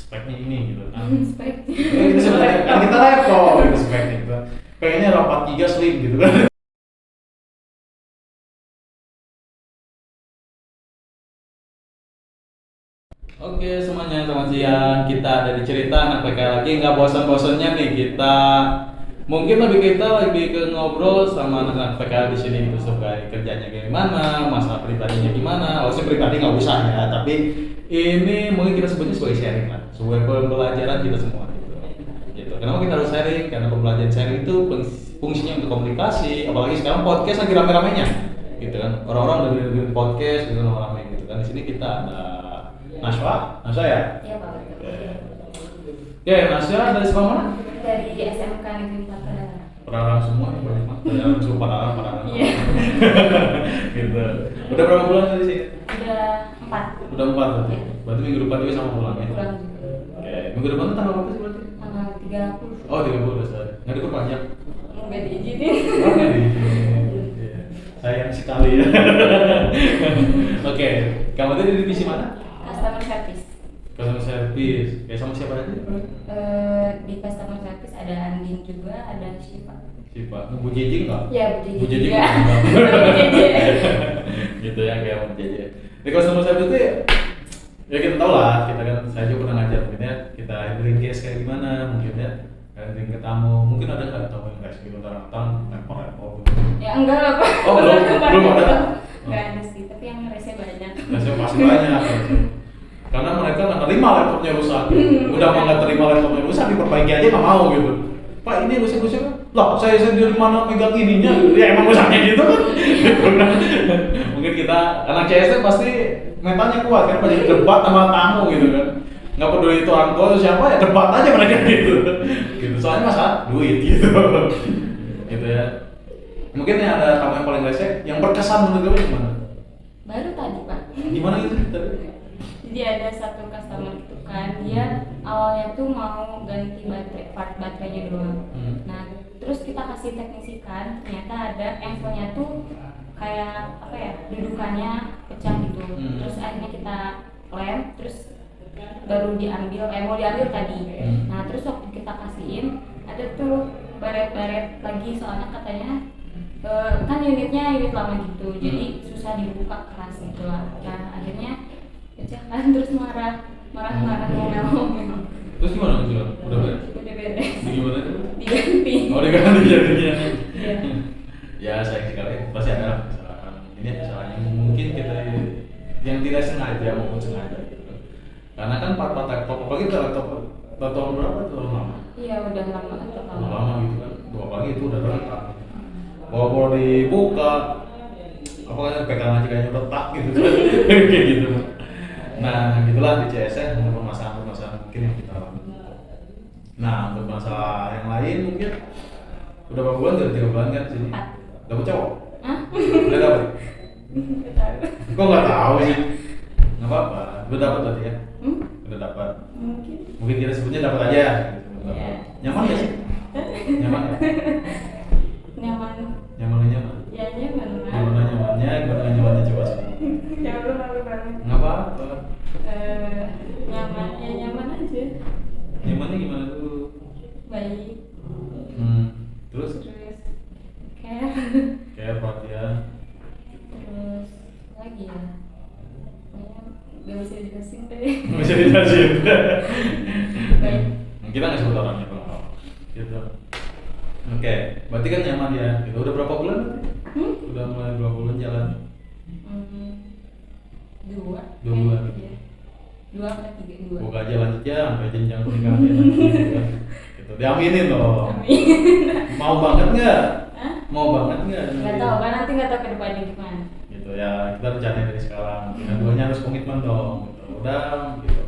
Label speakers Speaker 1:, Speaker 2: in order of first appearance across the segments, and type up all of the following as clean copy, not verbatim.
Speaker 1: speknya ini gitu kan.
Speaker 2: Spek.
Speaker 1: Itu sebenarnya kan kita laptop gitu speknya gitu. Pengennya 4 GB slim gitu kan. Oke semuanya, selamat siang. Kita ada di cerita anak PK lagi, nggak bosan-bosannya nih kita. Mungkin kita lebih ke ngobrol sama anak-anak PK di sini gitu sebagai kerjanya gimana, masalah pribadinya gimana. Oh, pribadi nggak usah ya, tapi ini mungkin kita sebutnya sebagai sharing lah, sebagai pembelajaran kita semua gitu. Kenapa kita harus sharing? Karena pembelajaran sharing itu fungsinya untuk komunikasi, apalagi sekarang podcast lagi rame-ramenya gitu kan. Orang-orang dengerin podcast gitu rame gitu kan. Di sini kita ada Naswa ya?
Speaker 2: Iya Pak.
Speaker 1: Oke, Naswa dari sekolah mana?
Speaker 2: Dari SMK Negeri Padalarang.
Speaker 1: Padalarang semua nih banyak banget. Dari langsung Padalarang.
Speaker 2: Iya.
Speaker 1: Gitu. Udah berapa bulan tadi sih?
Speaker 2: Udah 4.
Speaker 1: Udah 4 berarti.
Speaker 2: Iya.
Speaker 1: Berarti minggu depan juga sama pulang ya?
Speaker 2: Pulang juga.
Speaker 1: Oke, minggu depan tuh tanggal berapa sih berarti?
Speaker 2: Tanggal 30.
Speaker 1: Oh, 30 sorry. Nggak diperpanjang.
Speaker 2: Nggak diizinin.
Speaker 1: Oh, nggak diizinin. Iya. Sayang sekali ya. Oke, kamu tadi di divisi mana?
Speaker 2: Customer service.
Speaker 1: Customer service. Kayak sama siapa aja?
Speaker 2: Di customer service ada Andin juga, ada Syifa.
Speaker 1: Siapa? Bu Jeje enggak?
Speaker 2: Iya, Bu Jeje juga.
Speaker 1: enggak.
Speaker 2: Bu Jeje.
Speaker 1: Gitu ya, kayak Bu Jeje. Di customer service itu ya kita tahu lah, kita kan saya juga pernah ngajar mungkin ya, kita handling case kayak gimana mungkin ya, handling ke tamu, mungkin ada nggak tamu yang kayak gitu datang repot gitu.
Speaker 2: Ya enggak lah Pak.
Speaker 1: Oh, belum ada.
Speaker 2: Enggak ada sih, tapi yang rese banyak.
Speaker 1: Biasanya pasti banyak. Karena mereka nggak terima laptopnya rusak. Udah mau nggak terima laptopnya rusak, diperbaiki aja nggak mau gitu. Pak ini rusak lah, saya sendiri mana megang ininya, ya emang rusaknya gitu kan. Gitu kan. Mungkin kita anak CS pasti mentalnya kuat kan, banyak debat sama tamu gitu kan. Nggak peduli itu orang tua atau siapa ya, debat aja mereka gitu. Gitu soalnya masalah duit gitu. Gitu ya. Mungkin yang ada tamu yang paling rese, yang berkesan menurut gue gimana?
Speaker 2: Baru tadi Pak.
Speaker 1: Gimana gitu tadi?
Speaker 2: Jadi ada satu customer itu kan, dia awalnya tuh mau ganti part baterainya doang. Nah, terus kita kasih teknisikan, ternyata ada handphonenya tuh kayak apa ya, dudukannya pecah gitu. Terus akhirnya kita lem, terus baru diambil, mau diambil tadi. Nah, terus waktu kita kasihin, ada tuh baret-baret lagi, soalnya katanya kan unitnya unit lama gitu, jadi susah dibuka, keras gitu lah. Nah, akhirnya pecah kan, terus marah-marah ngomel-ngomel.
Speaker 1: Terus gimana Angela? Udah beres?
Speaker 2: Udah beres.
Speaker 1: Gimana?
Speaker 2: Diganti.
Speaker 1: Oh diganti jadinya.
Speaker 2: Iya.
Speaker 1: Ya sayang sekali, pasti ada kesalahan. Ini kesalahan yang mungkin kita yang tidak sengaja maupun sengaja gitu. Karena kan part-part laptop, apalagi itu laptop tahun berapa itu lama?
Speaker 2: Iya udah lama atau
Speaker 1: Lama gitu kan. Apalagi itu udah retak. Bawa dibuka, apakah pegangan aja kayaknya retak gitu kan? Kayak gitu. Nah, gitulah di CSN untuk permasalahan mungkin yang kita alami. Nah, untuk masalah yang lain mungkin udah berapa bulan? Udah 3 bulan kan di sini? Dapet cowok?
Speaker 2: Hah?
Speaker 1: Udah dapet? Kok nggak tahu sih? Nggak apa-apa, udah dapet tadi ya? Udah dapet. Mungkin kita sebutnya dapet aja. Gitu.
Speaker 2: Iya.
Speaker 1: Nyaman nggak sih? Nyaman ya?
Speaker 2: Nyaman.
Speaker 1: Nyaman.
Speaker 2: Ya nyaman lah.
Speaker 1: Gimana nyamannya coba sih?
Speaker 2: Ya udah malu banget.
Speaker 1: Nggak apa-apa.
Speaker 2: Nyaman, ya nyaman aja.
Speaker 1: Nyamannya gimana tuh?
Speaker 2: Baik.
Speaker 1: Terus? Kayak perhatian.
Speaker 2: Terus lagi ya. Gak bisa dijelasin deh.
Speaker 1: Nggak bisa dijelasin.
Speaker 2: Baik.
Speaker 1: Kita nggak sebut orangnya kalau gitu. Oke, berarti kan nyaman ya. Gitu. Udah berapa bulan? Udah mulai berapa bulan jalan?
Speaker 2: 2
Speaker 1: bulan.
Speaker 2: Iya. 2 atau 3, 2.
Speaker 1: Semoga aja lanjut ya sampai jenjang pernikahan ya. Gitu. Diaminin loh.
Speaker 2: Amin.
Speaker 1: Mau banget nggak?
Speaker 2: Hah?
Speaker 1: Mau banget nggak?
Speaker 2: Nggak tahu kan, nanti nggak tahu ke depannya gimana.
Speaker 1: Gitu ya, kita rencanain dari sekarang. Yang duanya harus komitmen dong. Gitu. Udah gitu.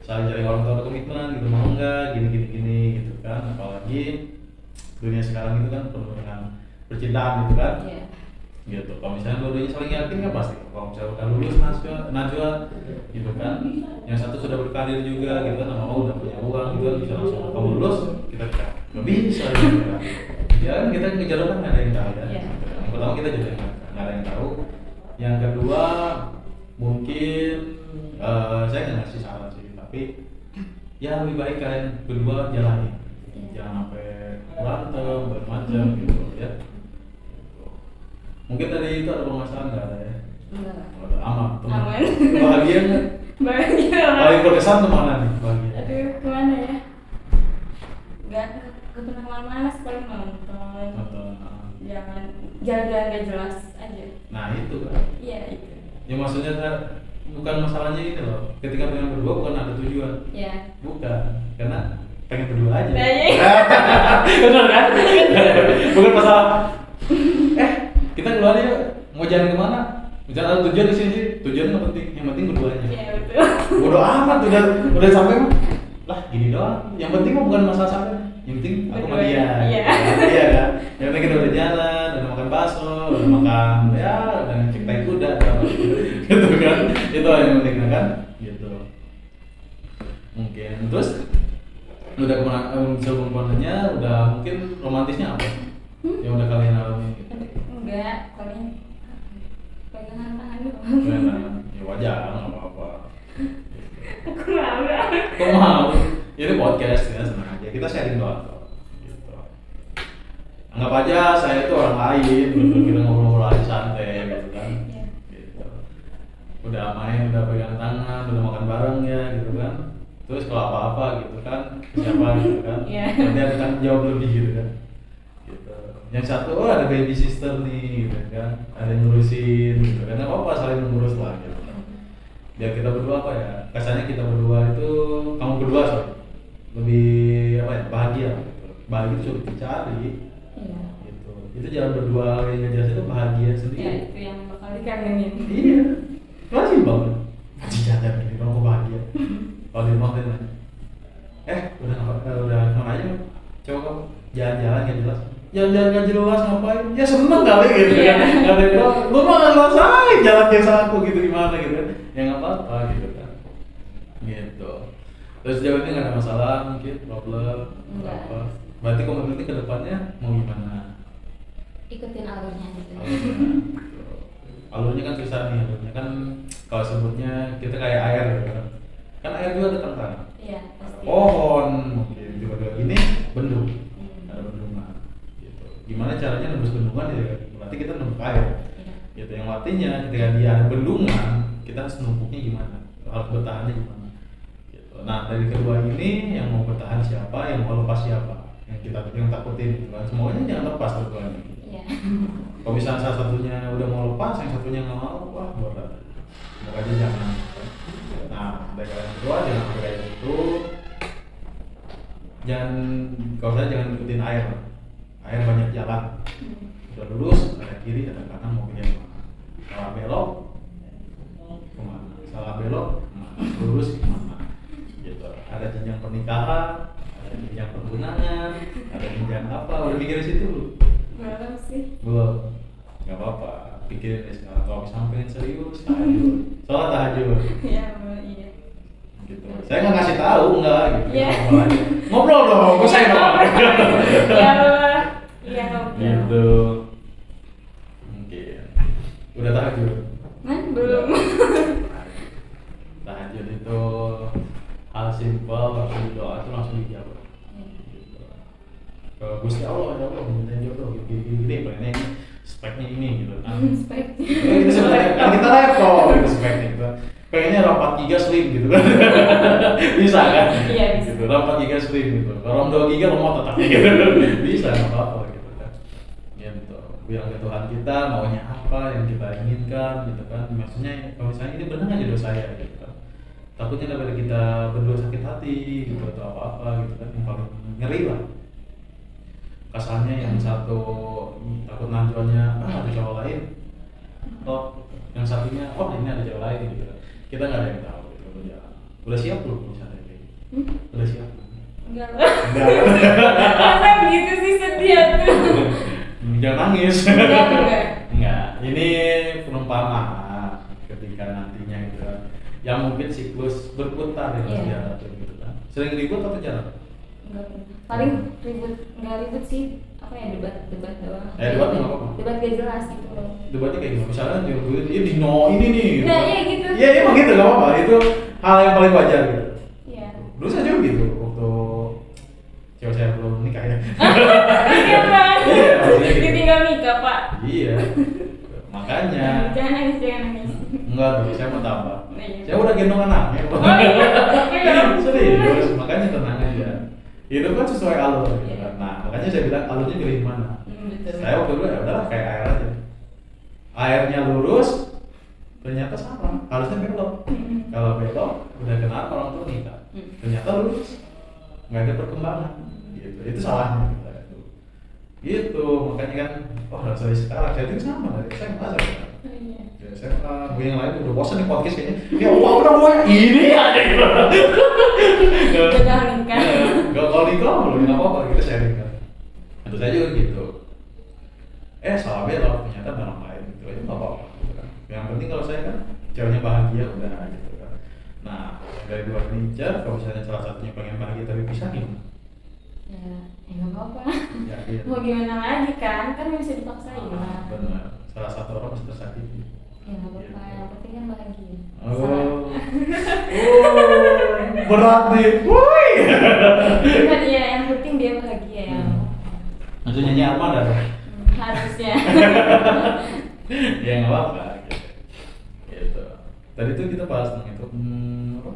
Speaker 1: Saling cari orang tua ada komitmen gitu, mau nggak gini gitu kan. Apalagi dunia sekarang itu kan penuh dengan percintaan gitu kan.
Speaker 2: Iya.
Speaker 1: Gitu. Kalau misalnya dua-duanya saling yakin kan pasti. Kalau misalnya udah lulus Najwa gitu kan, yang satu sudah berkarir juga gitu kan, sama udah punya uang gitu kan, bisa langsung kamu lulus kita nggak bisa gitu kan. Ya kan kita ngejar kan nggak ada yang tahu ya.
Speaker 2: Iya.
Speaker 1: Yang pertama kita juga nggak ada yang tahu. Yang kedua mungkin saya nggak ngasih saran sih, tapi ya lebih baik kalian berdua jalanin, jangan sampai berantem bermacam gitu ya. Mungkin tadi itu ada permasalahan nggak ada ya?
Speaker 2: Enggak.
Speaker 1: Ada aman, teman.
Speaker 2: Aman.
Speaker 1: Bahagia nggak?
Speaker 2: Bahagia.
Speaker 1: Paling berkesan kemana nih bahagia?
Speaker 2: Aduh, kemana ya? Gak pernah kemana-mana sih, paling nonton. Jangan jalan-jalan gak jelas aja.
Speaker 1: Nah itu kan.
Speaker 2: Iya itu.
Speaker 1: Ya maksudnya kan bukan masalahnya ini loh. Ketika pengen berdua bukan ada tujuan.
Speaker 2: Iya.
Speaker 1: Bukan, karena pengen berdua aja.
Speaker 2: Nah, iya.
Speaker 1: Benar kan? Bukan masalah. Kita keluar yuk. Mau jalan kemana? Misalnya ada tujuan di sini. Tujuan nggak penting. Yang penting berduanya.
Speaker 2: Iya betul.
Speaker 1: Bodo amat udah sampai mah. Lah gini doang. Yang penting mah bukan masalah sampai. Yang penting aku sama dia.
Speaker 2: Iya.
Speaker 1: Iya kan. Yang penting kita udah jalan, udah makan bakso, udah makan ya, udah ngecek tai kuda, gitu kan. Itu yang penting kan. Gitu. Mungkin terus udah kemana sebelum kemananya udah mungkin romantisnya apa? Yang udah kalian alami gitu.
Speaker 2: Enggak, paling pegangan tangan doang.
Speaker 1: Ya wajar, nggak apa-apa.
Speaker 2: Aku malu.
Speaker 1: Kok mau? Ini podcast ya, senang aja. Kita sharing doang kok. Gitu. Anggap aja saya itu orang lain, gitu. Kita ngobrol-ngobrol aja santai, gitu kan. Gitu. Udah main, udah pegang tangan, udah makan bareng ya, gitu kan. Terus kalau apa-apa gitu kan, siapa gitu kan. Nanti ada tanggung jawab lebih gitu kan. Gitu. Yang satu, oh ada baby sister nih, gitu kan. Ada yang ngurusin, gitu kan. Nggak apa-apa, saling mengurus lah, gitu kan. Biar kita berdua apa ya? Kesannya kita berdua itu, kamu berdua sorry, lebih apa ya? Bahagia gitu. Bahagia itu sulit dicari.
Speaker 2: Iya.
Speaker 1: Gitu. Itu jalan berdua yang ngejelas itu bahagia sendiri.
Speaker 2: Ya itu yang bakal dikangenin.
Speaker 1: Iya. Masih banget. Masih jalan gini, kalau mau bahagia. Kalau di rumah kan, udah kemana aja? Coba kamu jalan-jalan nggak jelas. Jalan-jalan nggak jelas ngapain? Ya seneng kali gitu kan. Nggak ada yang lu mah nggak ngerasain jalan biasa aku gitu gimana gitu kan? Ya nggak apa-apa gitu kan. Gitu. Terus jauh ini nggak ada masalah mungkin problem
Speaker 2: Enggak.
Speaker 1: apa? Berarti komitmen ke depannya mau gimana?
Speaker 2: Ikutin alurnya gitu.
Speaker 1: Alurnya kan susah nih, alurnya kan kalau sebutnya kita kayak air gitu kan. Kan air juga ada tantangan.
Speaker 2: Iya pasti.
Speaker 1: Pohon mungkin tiba-tiba gini bendung. Ada bendungan gitu. Gimana caranya nembus bendungan ya? Berarti kita nembus air.
Speaker 2: Iya.
Speaker 1: Gitu yang artinya ketika dia ada bendungan, kita harus numpuknya gimana? Harus bertahannya gimana? Gitu. Nah, dari kedua ini yang mau bertahan siapa, yang mau lepas siapa? Yang takutin gitu kan. Semuanya jangan lepas keduanya.
Speaker 2: Iya.
Speaker 1: Kalau misalnya salah satunya udah mau lepas, yang satunya nggak mau, wah berat. Semoga aja jangan. Nah, dari kalian berdua jangan sampai kayak gitu. Jangan, kalau saya jangan ikutin air. Air banyak jalan. Udah lurus, ada kiri, ada kanan, mau pilih yang mana. Salah belok, kemana? Salah belok, kemana? Lurus kemana? Gitu. Ada jenjang pernikahan, ada jenjang pertunangan, ada jenjang apa? Udah mikirin situ dulu.
Speaker 2: Belum sih.
Speaker 1: Belum, nggak apa-apa. Pikirin deh sekarang. Kalau misalnya pengen serius, tahajud. Sholat tahajud.
Speaker 2: Iya, iya.
Speaker 1: Gitu. Saya nggak ngasih tahu nggak gitu.
Speaker 2: Iya.
Speaker 1: Ngobrol dong, gue saya dong.
Speaker 2: Iya, iya ngobrol.
Speaker 1: Gitu. Mungkin. Udah tahajud.
Speaker 2: Man, belum.
Speaker 1: Tahajud itu hal simpel, langsung doa itu langsung dijawab. Gitu. Kalau Gusti Allah, ya Allah, minta jodoh, gini, pengennya ini, speknya ini gitu kan.
Speaker 2: Spek.
Speaker 1: Itu sebenarnya kan kita level gitu speknya gitu. Pengennya RAM 4 GB slim gitu kan. Bisa kan?
Speaker 2: Iya, bisa.
Speaker 1: Gitu, RAM 4 GB slim gitu. Kalau RAM 2 GB lemot tetap gitu. Bisa, nggak apa-apa gitu kan. Gitu. Bilang ke Tuhan kita maunya apa yang kita inginkan gitu kan. Maksudnya kalau misalnya ini benar nggak jodoh saya gitu kan. Takutnya daripada kita berdua sakit hati gitu atau apa-apa gitu kan. Yang paling ngeri lah. Kasarnya yang satu takut nanjuannya ada cowok lain, yang satunya ini ada cowok lain gitu. Kita nggak ada yang tahu gitu. Udah siap belum misalnya kayak gitu? Udah siap?
Speaker 2: Enggak lah. Masa gitu sih, sedih tuh.
Speaker 1: Jangan nangis. Enggak. Ini perumpamaan ketika nantinya gitu kan. Yang mungkin siklus berputar ya Mas Jarod gitu kan. Sering ribut atau jarang?
Speaker 2: Enggak pernah. Paling enggak ribut sih. Apa ya, debat doang.
Speaker 1: Debat nggak apa-apa.
Speaker 2: Debat gak jelas gitu loh.
Speaker 1: Debatnya kayak gimana? Misalnya dia Dino ini nih. Gitu.
Speaker 2: Nah, iya gitu.
Speaker 1: Iya emang gitu nggak apa-apa. Itu hal yang paling wajar gitu.
Speaker 2: Iya.
Speaker 1: dulu saya juga gitu waktu cewek saya belum nikah ya.
Speaker 2: Kasian banget.
Speaker 1: Iya, maksudnya gitu.
Speaker 2: Ditinggal nikah, Pak.
Speaker 1: Iya, makanya
Speaker 2: Jangan nangis, jangan nangis.
Speaker 1: enggak tuh, saya mau tambah.
Speaker 2: Iya.
Speaker 1: Saya udah gendong anaknya.
Speaker 2: Oh iya, iya.
Speaker 1: Serius, makanya tenang aja. Hidup kan sesuai alur gitu
Speaker 2: Iya.
Speaker 1: kan. Nah, makanya saya bilang alurnya pilih mana.
Speaker 2: Betul.
Speaker 1: Saya waktu dulu ya udahlah kayak air aja. Airnya lurus, ternyata salah, harusnya belok. Kalau belok, udah kenal orang tua nikah. Ternyata lurus, nggak ada perkembangan. Gitu, itu salahnya. Gitu, makanya kan, oh saya sekarang saya juga sama dari saya masa kan.
Speaker 2: Iya.
Speaker 1: Ya saya gue yang lain udah bosan nih podcast kayaknya. Ya udah gue ini aja gitu.
Speaker 2: Udah nikah.
Speaker 1: Gak kalau nikah belum nggak apa-apa kita sharing kan. Tentu saja juga gitu. Salah belok ternyata barang lain gitu aja nggak apa-apa. Gitu kan. Yang penting kalau saya kan ceweknya bahagia udah gitu kan. Nah dari dua furniture kalau misalnya salah satunya pengen bahagia tapi pisah gimana?
Speaker 2: Ya nggak apa-apa.
Speaker 1: Ya, iya.
Speaker 2: Mau gimana lagi kan? Kan nggak bisa dipaksain lah.
Speaker 1: Benar. Salah satu orang masih tersakiti.
Speaker 2: Ya nggak apa-apa. Yang penting kan bahagia.
Speaker 1: Oh, berat nih. Woi.
Speaker 2: Kan ya, yang penting dia bahagia ya.
Speaker 1: Langsung nyanyi Armada dong.
Speaker 2: Harusnya.
Speaker 1: Ya nggak apa-apa. Gitu. Tadi tuh kita bahas tentang itu. Apa?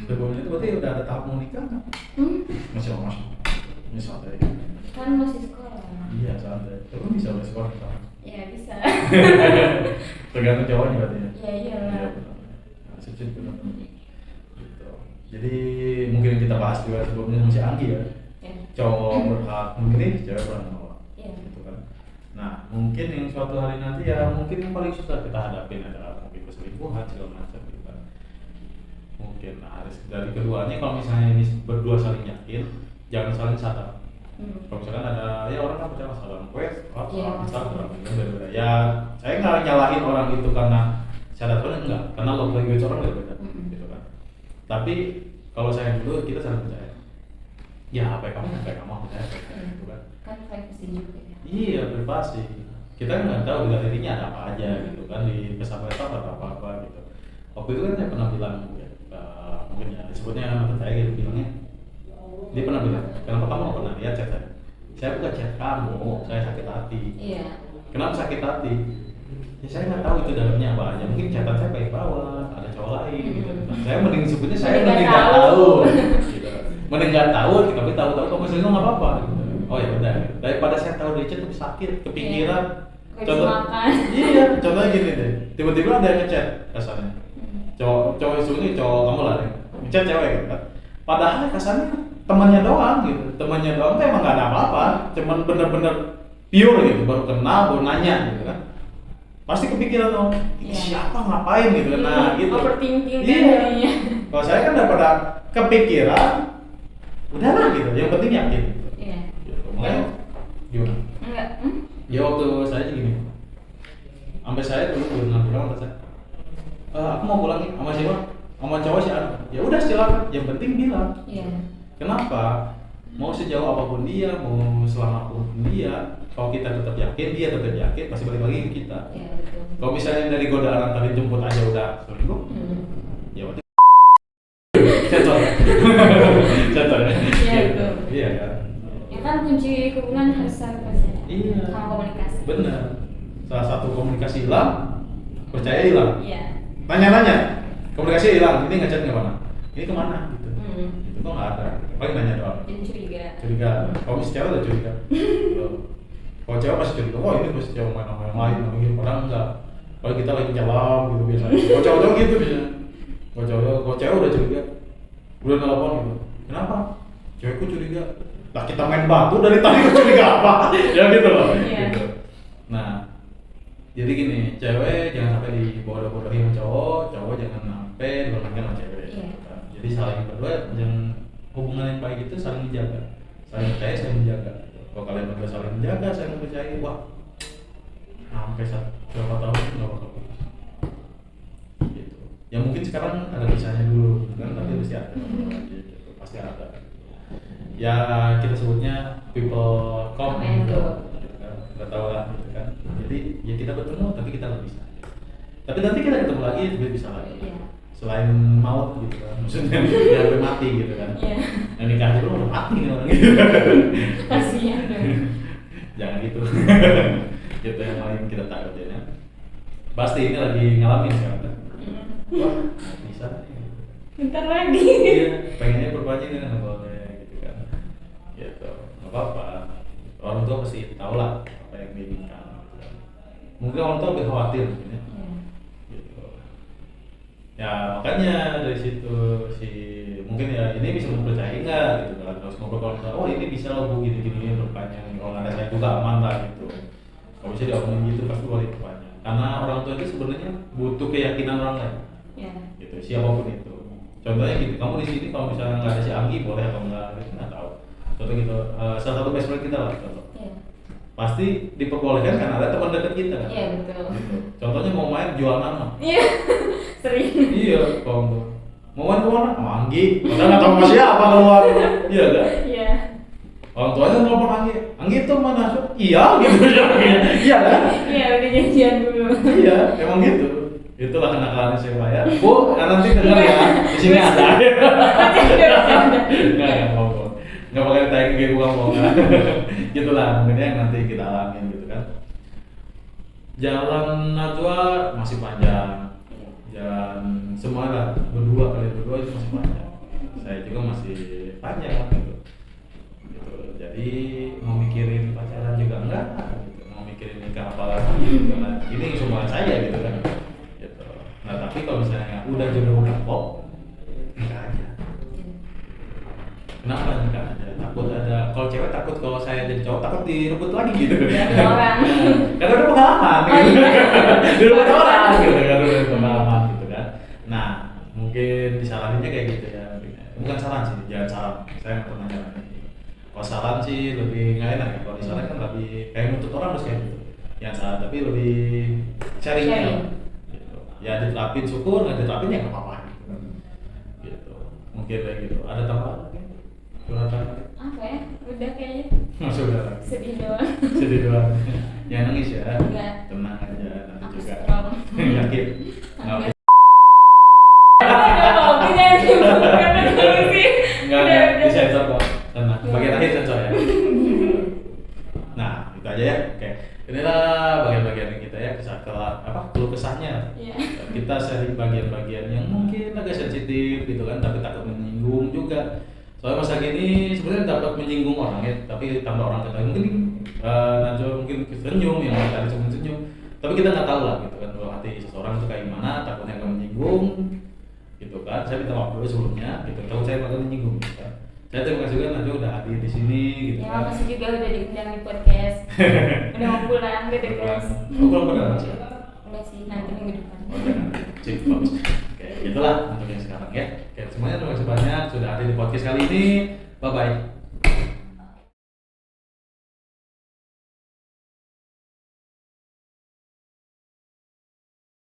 Speaker 1: Sebelumnya itu berarti udah ada tahap mau nikah nggak? Masih santai.
Speaker 2: Kan masih sekolah.
Speaker 1: Iya santai. Tapi bisa udah sekolah kan?
Speaker 2: Ya bisa.
Speaker 1: Tergantung cowoknya berarti ya.
Speaker 2: Ya iyalah.
Speaker 1: Iya benar. Sip benar. Gitu. Jadi mungkin kita bahas juga sebelumnya masih Anggi ya.
Speaker 2: Ya.
Speaker 1: Cowok berhak memilih, cewek berhak menolak.
Speaker 2: Iya.
Speaker 1: Gitu kan. Nah mungkin yang suatu hari nanti ya mungkin yang paling susah kita hadapin adalah mungkin perselingkuhan segala macam gitu kan. Mungkin harus dari keduanya kalau misalnya ini berdua saling yakin, jangan saling sadar. Kalau misalkan ada ya orang kan percaya salah quest,
Speaker 2: Iya.
Speaker 1: Instagram itu beda-beda. Ya saya nggak nyalahin orang itu karena sadar atau enggak, karena love language orang beda-beda, gitu kan. Tapi kalau saya dulu kita saling percaya. Ya apa yang kamu percaya, gitu kan.
Speaker 2: Kan privacy juga ya.
Speaker 1: Iya privasi. Kita nggak tahu di galerinya ada apa aja gitu kan di pesan-pesan atau apa-apa gitu. Waktu itu kan saya pernah bilang ya, mungkin ya disebutnya mantan saya gitu bilangnya. Dia pernah bilang, kenapa kamu nggak pernah lihat chat saya? Saya bukan chat kamu, saya sakit hati.
Speaker 2: Iya.
Speaker 1: Kenapa sakit hati? Ya saya nggak tahu itu dalamnya apa aja. Mungkin chatan saya baik banget, ada cowok lain gitu. Saya mending sebutnya saya mending nggak tahu. Gitu. Mending nggak tahu, tapi tahu-tahu kamu selingkuh nggak apa-apa. Gitu. Oh ya udah. Daripada saya tahu di chat tapi sakit, kepikiran.
Speaker 2: Contoh makan.
Speaker 1: Iya, contohnya gini deh. Tiba-tiba ada yang ngechat kasarnya. Cowok isu ini cowok kamu lah, ngechat cewek gitu kan. Padahal kasarnya temannya doang gitu, temannya doang tuh emang gak ada apa-apa, cuman bener-bener pure gitu, baru kenal, baru nanya gitu kan, pasti kepikiran dong, ini siapa ngapain gitu kan, nah gitu.
Speaker 2: Overthinking kan
Speaker 1: Iya.
Speaker 2: jadinya.
Speaker 1: Kalau saya kan daripada kepikiran, udahlah gitu, yang penting yakin.
Speaker 2: Iya.
Speaker 1: Gitu. Makanya gimana?
Speaker 2: Enggak.
Speaker 1: Ya waktu saya gini, sampai saya dulu pernah bilang sama saya, aku mau pulang nih sama siapa? Sama cowok sih ada. Ya udah silakan, yang penting bilang.
Speaker 2: Iya.
Speaker 1: Kenapa? Mau sejauh apapun dia, mau selama apapun dia, kalau kita tetap yakin, dia tetap yakin, pasti balik lagi ke kita.
Speaker 2: Iya betul.
Speaker 1: Kalau misalnya dari godaan tadi jemput aja udah selingkuh, ya udah. Cocok ya? Cocok ya?
Speaker 2: Iya, betul.
Speaker 1: Iya kan?
Speaker 2: Ya kan kunci hubungan harus saling percaya.
Speaker 1: Iya.
Speaker 2: Sama komunikasi.
Speaker 1: Benar. Salah satu komunikasi hilang, percaya hilang.
Speaker 2: Iya.
Speaker 1: Tanya-tanya, komunikasi hilang, ini ngechat kemana? Ini kemana? Gitu. Itu kok nggak ada. Paling nanya doang.
Speaker 2: Jadi curiga.
Speaker 1: Curiga. Kalau misalnya cewek udah curiga. Gitu. Kalau cewek pasti curiga, wah ini pasti cewek main sama yang lain, gitu. Padahal enggak. Kalau kita lagi nyelam gitu biasanya. Kalau cowok gitu biasanya. Kalau cewek udah curiga, udah nelpon gitu. Kenapa? Cewekku curiga. Lah kita main batu dari tadi kok curiga apa? Ya gitu loh.
Speaker 2: Iya.
Speaker 1: Gitu. Nah, jadi gini, cewek jangan sampai dibodoh-bodohin sama cowok, cowok jangan sampai dibodohin sama cewek.
Speaker 2: Iya.
Speaker 1: Jadi saling berdua, jangan hubungan yang baik itu saling menjaga, saling percaya, saling menjaga. Kalau kalian berdua saling menjaga, saling percaya, wah, sampai berapa tahun nggak bakal putus. Gitu. Ya mungkin sekarang ada kisahnya dulu, kan? Tapi pasti ada, gitu. Pasti ada. Ya kita sebutnya people come and go. Kita tahu lah, gitu kan. Jadi ya kita bertemu, tapi kita nggak bisa. Tapi nanti kita ketemu lagi, juga bisa lagi.
Speaker 2: Iya.
Speaker 1: selain maut gitu kan, maksudnya jangan sampai mati gitu kan.
Speaker 2: Iya.
Speaker 1: Nah, nikah dulu udah mati nih orang gitu.
Speaker 2: Kasihan dong.
Speaker 1: Jangan gitu. Gitu yang paling kita takutin ya. Pasti ini lagi ngalamin sekarang kan. Wah, nggak bisa nih.
Speaker 2: Bentar lagi.
Speaker 1: Iya, pengennya berpanjang kan nggak boleh gitu kan. Gitu, nggak apa-apa. Orang tua pasti tahu lah apa yang diinginkan. Gitu kan. Mungkin orang tua lebih khawatir mungkin ya.
Speaker 2: Iya.
Speaker 1: Gitu. Ya makanya dari situ si mungkin ya ini bisa mempercayai nggak gitu kan. Terus ngobrol kalau tahu, oh ini bisa loh bu gini-gini berpanjang. Kalau ada saya juga aman lah gitu. Kalau bisa diomongin gitu pasti boleh berpanjang. Karena orang tua itu sebenarnya butuh keyakinan orang lain.
Speaker 2: Iya.
Speaker 1: Gitu siapapun itu. Contohnya gitu, kamu di sini kalau misalnya nggak ada si Anggi boleh atau nggak, kita nggak tahu. Contoh gitu, salah satu best friend kita lah contoh.
Speaker 2: Iya.
Speaker 1: Pasti diperbolehkan karena ada teman dekat kita kan.
Speaker 2: Iya betul.
Speaker 1: Gitu. Contohnya mau main jual nama.
Speaker 2: Iya. Sering.
Speaker 1: Iya, kalau mau main keluar sama Anggi, padahal nggak tahu sama siapa keluar. Iya kan?
Speaker 2: Iya.
Speaker 1: Orang tuanya nelfon Anggi, Anggi itu mana? Iya gitu ya. Iya kan?
Speaker 2: Iya udah janjian dulu.
Speaker 1: Iya, emang gitu. Itulah kenakalan saya ya. Bu, nanti dengar ya. Di sini ada. Enggak mau. Enggak pakai tag gitu mau enggak. Gitulah mungkin yang nanti kita alamin gitu kan. Jalan Najwa masih panjang. Jalan Semarang berdua itu masih panjang. Saya juga masih panjang gitu. Gitu. Jadi mau mikirin pacaran juga enggak gitu. Mau mikirin nikah apa lagi gitu kan. Ini semua saya gitu kan. Gitu. Nah, tapi kalau misalnya udah jodoh kapok, nikah aja. Kenapa nikah aja? Takut ada, kalau cewek takut kalau saya jadi cowok takut direbut lagi gitu.
Speaker 2: Dari orang.
Speaker 1: Karena udah pengalaman gitu. Direbut orang gitu kan, udah pengalaman gitu kan. Nah, mungkin disaraninnya kayak gitu ya. Bukan saran sih, jangan saran. Saya nggak pernah nyaranin. Kalau saran sih lebih nggak enak ya. Kalau disaran kan lebih kayak nuntut orang harus kayak gitu. Yang saran tapi lebih sharingnya. Gitu. Ya diterapin syukur, nggak diterapin ya nggak apa-apa gitu kan. Gitu. Mungkin kayak gitu. Ada tambahan lagi? Curhatan?
Speaker 2: Apa ya? Udah kayaknya.
Speaker 1: Sudah.
Speaker 2: Sedih doang.
Speaker 1: Sedih doang. Jangan nangis ya.
Speaker 2: Enggak.
Speaker 1: Tenang aja nanti
Speaker 2: Aku
Speaker 1: juga.
Speaker 2: strong.
Speaker 1: Yakin. Nggak
Speaker 2: Enggak. Udah kopi jangan dibuka dulu sih.
Speaker 1: Enggak
Speaker 2: Udah.
Speaker 1: disensor kok. Tenang. Bagian akhir sensor ya. Nah, itu aja ya. Oke. Inilah bagian-bagian kita ya, keluh kesahnya.
Speaker 2: Iya.
Speaker 1: Kita sharing bagian-bagian yang mungkin agak sensitif gitu kan, tapi takut menyinggung juga. Soalnya masa gini sebenarnya dapat menyinggung orang ya, tapi tambah orang kata mungkin Najwa mungkin senyum yang tadi cuma senyum, tapi kita nggak tahu lah gitu kan kalau hati seseorang itu kayak gimana, takutnya akan menyinggung gitu kan. Saya minta maaf dulu sebelumnya gitu, kalau saya bakal menyinggung gitu kan. Saya terima kasih juga Najwa udah hadir di sini gitu
Speaker 2: Ya
Speaker 1: kan.
Speaker 2: makasih juga udah diundang di podcast. Udah mau pulang gitu guys.
Speaker 1: Pulang beneran sih.
Speaker 2: Enggak sih, nanti minggu depan.
Speaker 1: Oh, jangan. Cip, bagus. Oke, itulah untuk yang sekarang ya. Oke, semuanya terima kasih banyak sudah hadir di podcast kali ini. Bye bye.